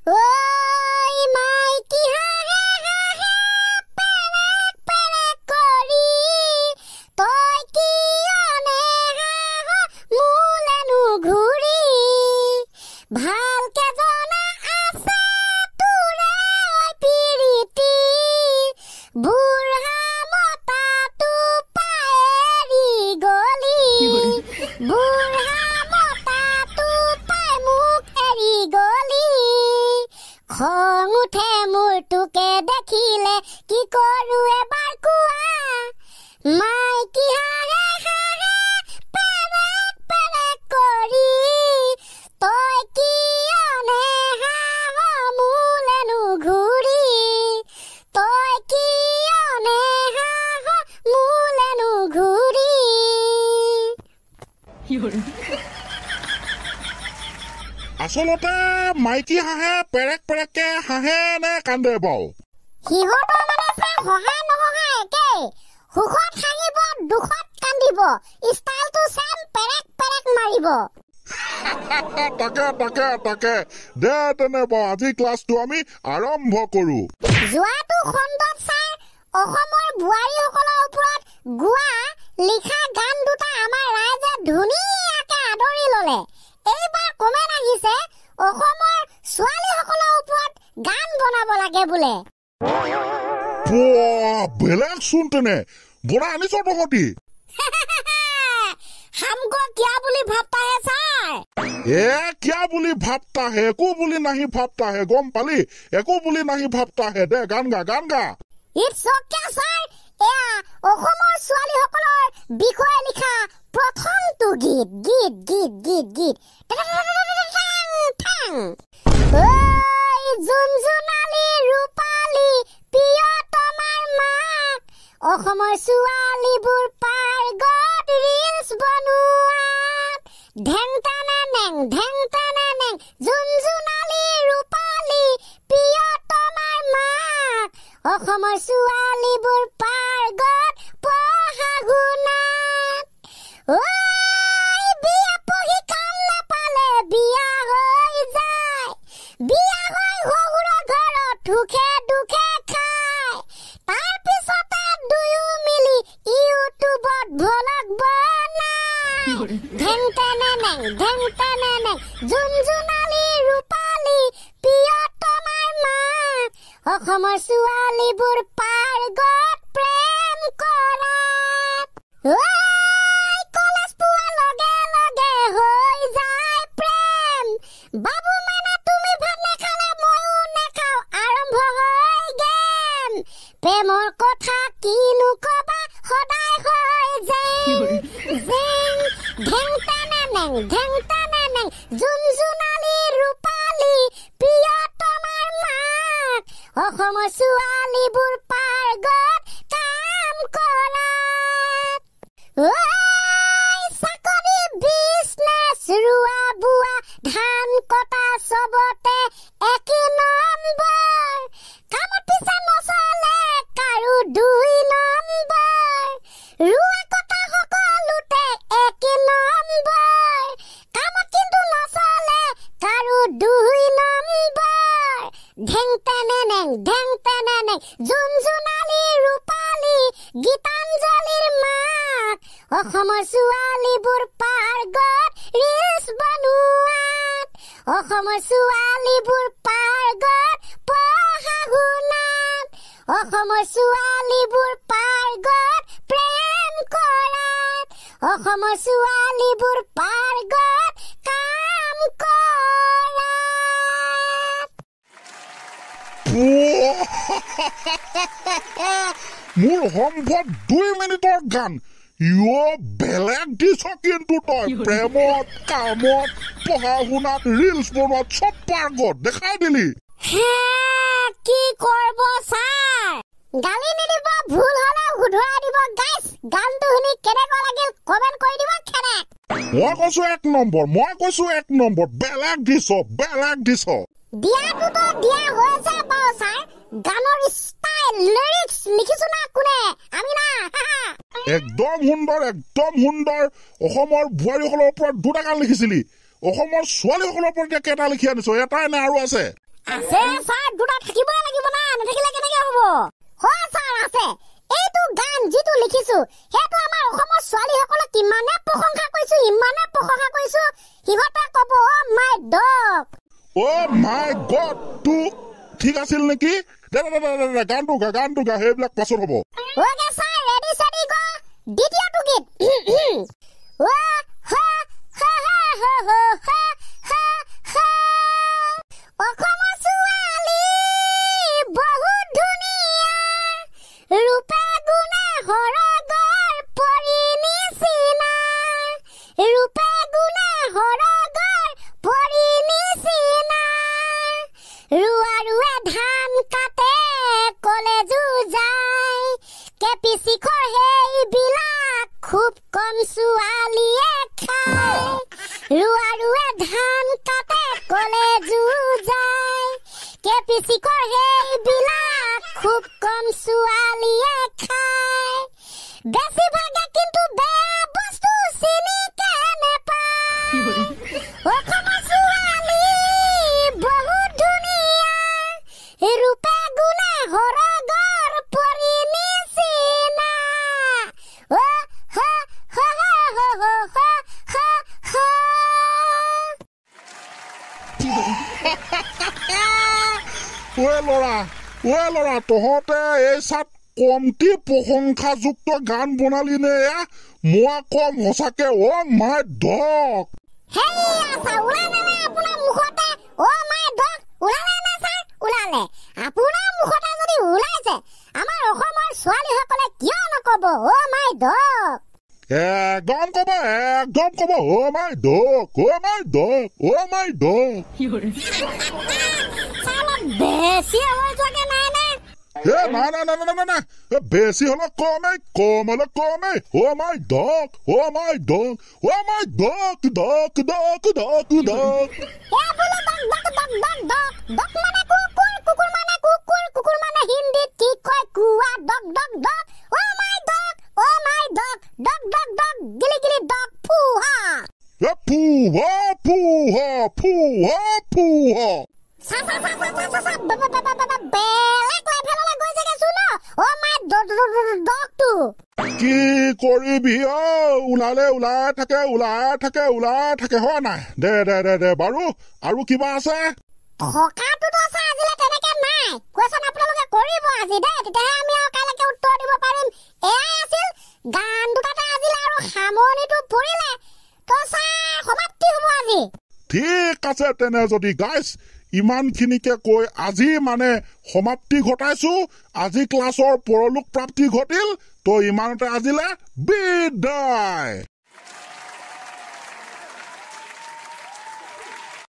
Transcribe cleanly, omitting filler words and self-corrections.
ঐ মাইকী হাঁহে হাঁহে পেৰেক পেৰেক কৰি তই কিয়নে হাঁহ মোলেনো ঘূৰি ভালকে জনা আছে তোৰে পিৰিতি বুঢ়া মতাটো পায়েৰি গলি বুঢ়া মতাটো পাই মোক এৰি গলি খং উঠে মোৰ তোকে দেখিলে কি কৰো এবাৰ কোৱা মাইকী হাঁহে হাঁহে পেৰেক পেৰেক কৰি তই কিয়নে হাঁহ মোলেনো ঘূৰি তই কিয়নে হাঁহ মোলেনো ঘূৰি আচলতে মাইকী হাঁহে পেৰেক পেৰেককে হাঁহে নে কান্দে বাৰু সিহঁতৰ মানে সহায় নহহায় একেই সুখত হাঁহিব দুখত কান্দিব ষ্টাইলটো চেম পেৰেক পেৰেক মাৰিব তাকে দে তেনে বাৰু আজি ক্লাছটো আমি আৰম্ভ কৰো যোৱাটো খণ্ডত চাই অসমৰ বোৱাৰীসকলৰ ওপৰত গোৱা লিখা গান দুটা আমাৰ ৰাইজে ধুনীয়াকে আদৰি ললে এইবাৰ কমেণ্ট আহিছে অসমৰ ছোৱালীসকলৰ ওপৰত গান বনাব লাগে বোলে বেলেগ চোন তেনে বনা আনিছ তহঁতি हमको क्या बोली भापता है सर क्या बोली भापता है एको बोली नहीं भापता है गम पाली एको बोली नहीं भापता है दे गान गा इट्स ओके सर एया অসমৰ ছোৱালীসকলৰ বিষয়ে লিখা প্ৰথমটো গীত ঐ জুনজুনালী ৰূপালী প্ৰিয়তমাৰ মাক অসমৰ ছোৱালীবোৰ পাৰ্গত ৰিলছ বনোৱাত ঢেংটানা নেং জুনজুনালী ৰূপালী প্ৰিয়তমাৰ মাক অসমৰ ছোৱালীবোৰ পাৰ্গত পঢ়া শুনাত ঐ বিয়া পঢ়ি কাম নাপালে বিয়া হৈ যায় বিয়া হৈ শহুৰৰ ঘৰত সুখে দুখে খায় তাৰ পিছতে দুয়ো মিলি ইউটিউবত ভ্লগ বনায় ঢেংটানা নেং জুনজুনালী ৰূপালী প্ৰিয়তমাৰ মাক অসমৰ ছোৱালীবোৰ পাৰ্গত প্ৰেম কৰাত কলেজ পোৱাৰ লগে লগে হৈ যায় প্ৰেম বাবু মাইনা তুমি ভাত নাখালে ময়ো নাখাওঁ আৰম্ভ হৈ গেম প্ৰেমৰ কথা কিনো কবা সদায় হৈ জেং ঢেংটানা নেং জুনজুনালী ৰূপালী প্ৰিয়তমাৰ মাক অসমৰ ছোৱালীবোৰ পাৰ্গত কাম কৰাত চাকৰি বিজনেছ ৰোৱা বোৱা ধান কটা চবতে একে নম্বৰ কামত পিছে নচলে কাৰো 2 নম্বৰ ৰোৱা কটা সকলোতে একে নম্বৰ কামত কিন্তু নচলে কাৰো 2 নম্বৰ ঢেংটানা নেং জুনজুনালী ৰূপালী গীতাঞ্জলিৰ মাক অসমৰ ছোৱালীবোৰ পাৰ্গত ৰিলছ বনোৱাত অসমৰ ছোৱালীবোৰ পাৰ্গত পঢ়া শুনাত অসমৰ ছোৱালীবোৰ পাৰ্গত প্ৰেম কৰাত অসমৰ ছোৱালীবোৰ পাৰ্গত কাম কৰাত মোৰ সম্ভৱ 2 মিনিটৰ গান বেলেগ দিছ কিন্তু তই প্ৰেমত কামত পঢ়া শুনাত ৰিলছ বনোৱাত চব পাৰ্গত দেখাই দিলি কি কৰিব ছাৰ গালি নিদিব ভুল হলে শুধৰাই দিব গাইছ গানটো শুনি কেনেকুৱা লাগিল কমেণ্ট কৰি দিব খেৰেক মই কৈছো 1 নম্বৰ বেলেগ দিছ দিয়াটোতো দিয়া হৈছে বাৰু ছাৰ গানৰ ষ্টাইল লিৰিক্স লিখিছো না কোনে আমি না একদম সুন্দৰ অসমৰ বোৱাৰীসকলৰ ওপৰত 2টা গান লিখিছিলি অসমৰ ছোৱালীসকলৰ ওপৰত কেইটা লিখি আনিছ এটা নে আৰু আছে আছে ছাৰ দুটা থাকিবই লাগিব না নাথাকিলে কেনেকে হ'ব হয় ছাৰ আছে এইটো গান যিটো লিখিছো সেইটো আমাৰ অসমৰ ছোৱালীসকলক কিমানে প্ৰশংসা কৰিছো ইমানে প্ৰশংসা কৰিছো সিহঁতে ক'ব মাই ডগ মাই গড টু ঠিক আছিল নেকি গানটো গা সেইবিলাক পাছত হ'ব okay sir ready steady go দ্বিতীয়টো গীত অসমৰ ছোৱালী বহুত ধুনীয়া ৰূপে গুণে সৰগৰ পৰি নিচিনা ৰূপে গুণে সৰগৰ পৰি নিচিনা ৰুৱা ৰুৱে ধান কাটে কলেজো যায় কেপি শিখৰ সেইবিলাক খুব কম ছোৱালীয়ে খায় ৰুৱা ৰুৱে ধান কাটে কলেজো যায় কেপি শিখৰ সেইবিলাক খুব কম ছোৱালীয়ে খায় বেছিভাগে কিন্তু বেয়া বস্তু চিনি নেপায় অসমৰ ছোৱালী বহুত ধুনীয়া ৰূপে গুণে সৰগৰ পৰি নিচিনা ল'ৰা তহঁতে এই চাত কমটি প্ৰশংসাযুক্ত গান বনালি নে মই কম সঁচাকে মাই ডগ আপোনাৰ মুখতে যদি ওলাইছে আমাৰ অসমৰ ছোৱালীসকলে কিয় নকব মাই ডগ একদম কব মাই ডগ মাই ডগ বেছি হৈ যোৱাকে নাই নাই বেছি হলে কমেই মাই ডগ মাই ডগ কুকুৰ মানে হিন্দীত কি কয় কুৱা ডগ ডগ ডগ মাই ডগ গিলি গিলি ডগ ফুহা কি কৰিবি ওলাই থাকে হোৱা নাই দে বাৰু আৰু কিবা আছে থকাটোতো আছে আজিলে তেনেকে নাই কোৱেশ্যন আপোনালোকে কৰিব আজি দে তেতিয়াহে আমি আৰু কাইলৈকে উত্তৰ দিব পাৰিম এয়াই আছিল গান দুটাতে আজিলে আৰু সামৰণিটো পৰিলে তো ছাৰ সমাপ্তি হ'ব আজি ঠিক আছে তেনে যদি গাইছ ইমানখিনিকে কৈ আজি মানে সমাপ্তি ঘটাইছো আজি ক্লাছৰ পৰলোক প্ৰাপ্তি ঘটিল তো ইমানতে আজিলে বিদায়